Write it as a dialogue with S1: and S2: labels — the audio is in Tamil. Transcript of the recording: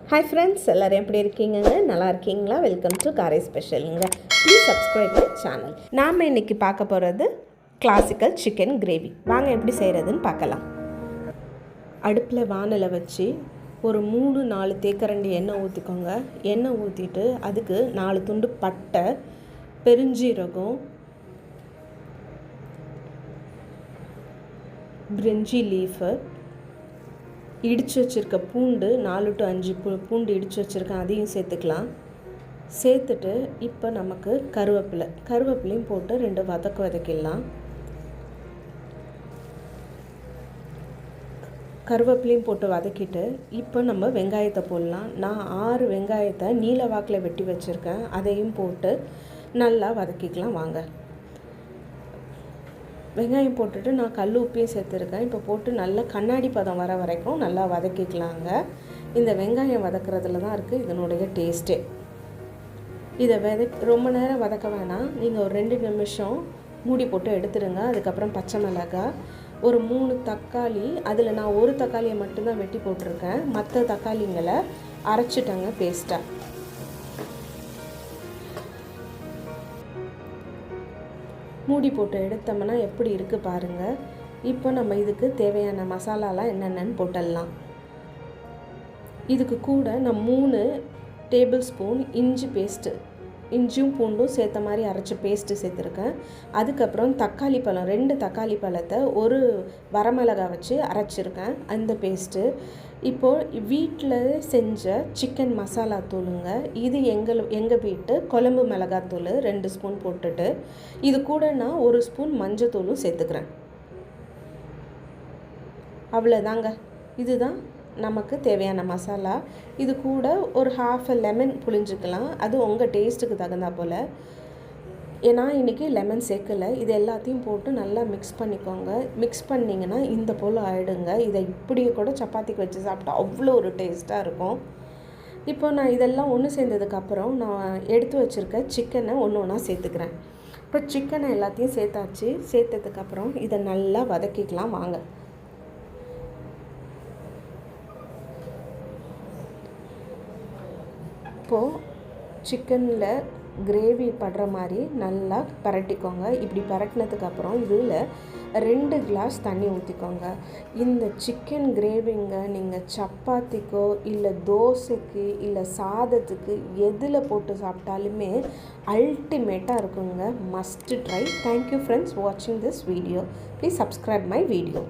S1: ஹாய் ஃப்ரெண்ட்ஸ், எல்லோரும் எப்படி இருக்கீங்கங்க? நல்லா இருக்கீங்களா? வெல்கம் டு காரை ஸ்பெஷலுங்க. Please subscribe my channel. நாம் இன்றைக்கி பார்க்க போகிறது கிளாசிக்கல் சிக்கன் கிரேவி. வாங்க எப்படி செய்கிறதுன்னு பார்க்கலாம். அடுப்பில் வானலை வச்சு ஒரு 3-4 தேக்கரண்டி எண்ணெய் ஊற்றிக்கோங்க. எண்ணெய் ஊற்றிட்டு அதுக்கு 4 துண்டு பட்டை, பெருஞ்சீரகம், பிரிஞ்சி லீஃபு, இடித்து வச்சுருக்க பூண்டு 4 to 5 பூண்டு இடித்து வச்சுருக்கேன், அதையும் சேர்த்துக்கலாம். சேர்த்துட்டு இப்போ நமக்கு கருவேப்பிலையும் போட்டு 2 வதக்கிடலாம். கருவேப்பிலையும் போட்டு வதக்கிட்டு இப்போ நம்ம வெங்காயத்தை போடலாம். நான் 6 வெங்காயத்தை நீல வாக்கில் வெட்டி வச்சுருக்கேன், அதையும் போட்டு நல்லா வதக்கிக்கலாம். வாங்க. வெங்காயம் போட்டுட்டு நான் கல் உப்பையும் சேர்த்துருக்கேன். இப்போ போட்டு நல்லா கண்ணாடி பதம் வர வரைக்கும் நல்லா வதக்கிக்கலாங்க. இந்த வெங்காயம் வதக்கிறதுல தான் இருக்குது இதனுடைய டேஸ்ட்டே. இதை ரொம்ப நேரம் வதக்க வேணாம். நீங்கள் ஒரு 2 நிமிஷம் மூடி போட்டு எடுத்துடுங்க. அதுக்கப்புறம் பச்சை மிளகாய், ஒரு 3 தக்காளி, அதில் நான் ஒரு தக்காளியை மட்டும்தான் வெட்டி போட்டிருக்கேன். மற்ற தக்காளிங்களை அரைச்சிட்டேங்க பேஸ்ட்டாக. மூடி போட்டு எடுத்தோம்னா எப்படி இருக்குது பாருங்கள். இப்போ நம்ம இதுக்கு தேவையான மசாலாலாம் என்னென்னு போட்டுடலாம். இதுக்கு கூட நான் 3 டேபிள் ஸ்பூன் இஞ்சி பேஸ்ட்டு, இஞ்சியும் பூண்டும் சேர்த்த மாதிரி அரைச்சி பேஸ்ட்டு சேர்த்துருக்கேன். அதுக்கப்புறம் தக்காளி பழம், 2 தக்காளி பழத்தை ஒரு வரமிளகாய் வச்சு அரைச்சிருக்கேன், அந்த பேஸ்ட்டு. இப்போது வீட்டில் செஞ்ச சிக்கன் மசாலா தூளுங்க. இது எங்கள் வீட்டு குழம்பு மிளகாத்தூள் 2 ஸ்பூன் போட்டுட்டு, இது கூட நான் 1 ஸ்பூன் மஞ்சத்தூளும் சேர்த்துக்கிறேன். அவ்வளோதாங்க. இதுதான் நமக்கு தேவையான மசாலா. இது கூட ஒரு 1/2 லெமன் புழிஞ்சிக்கலாம், அது உங்கள் டேஸ்ட்டுக்கு தகுந்தா போல். ஏன்னா இன்றைக்கி லெமன் சேர்க்கலை. இது எல்லாத்தையும் போட்டு நல்லா மிக்ஸ் பண்ணிக்கோங்க. மிக்ஸ் பண்ணிங்கன்னா இந்த போல் ஆகிடுங்க. இதை இப்படியே கூட சப்பாத்திக்கு வச்சு சாப்பிட்டா அவ்வளோ ஒரு டேஸ்ட்டாக இருக்கும். இப்போ நான் இதெல்லாம் ஒன்று சேர்ந்ததுக்கப்புறம் நான் எடுத்து வச்சுருக்க சிக்கனை ஒன்று ஒன்றா சேர்த்துக்கிறேன். இப்போ சிக்கனை எல்லாத்தையும் சேர்த்தாச்சு. சேர்த்ததுக்கப்புறம் இதை நல்லா வதக்கிக்கலாம். வாங்க. இப்போது சிக்கனில் கிரேவி படுற மாதிரி நல்லா பரட்டிக்கோங்க. இப்படி பரட்டினதுக்கப்புறம் இதில் 2 கிளாஸ் தண்ணி ஊற்றிக்கோங்க. இந்த சிக்கன் கிரேவிங்க நீங்கள் சப்பாத்திக்கோ இல்லை தோசைக்கு இல்லை சாதத்துக்கு எதில் போட்டு சாப்பிட்டாலுமே அல்டிமேட்டாக இருக்குங்க. Must try. தேங்க்யூ ஃப்ரெண்ட்ஸ் வாட்சிங் this video. Please subscribe my video.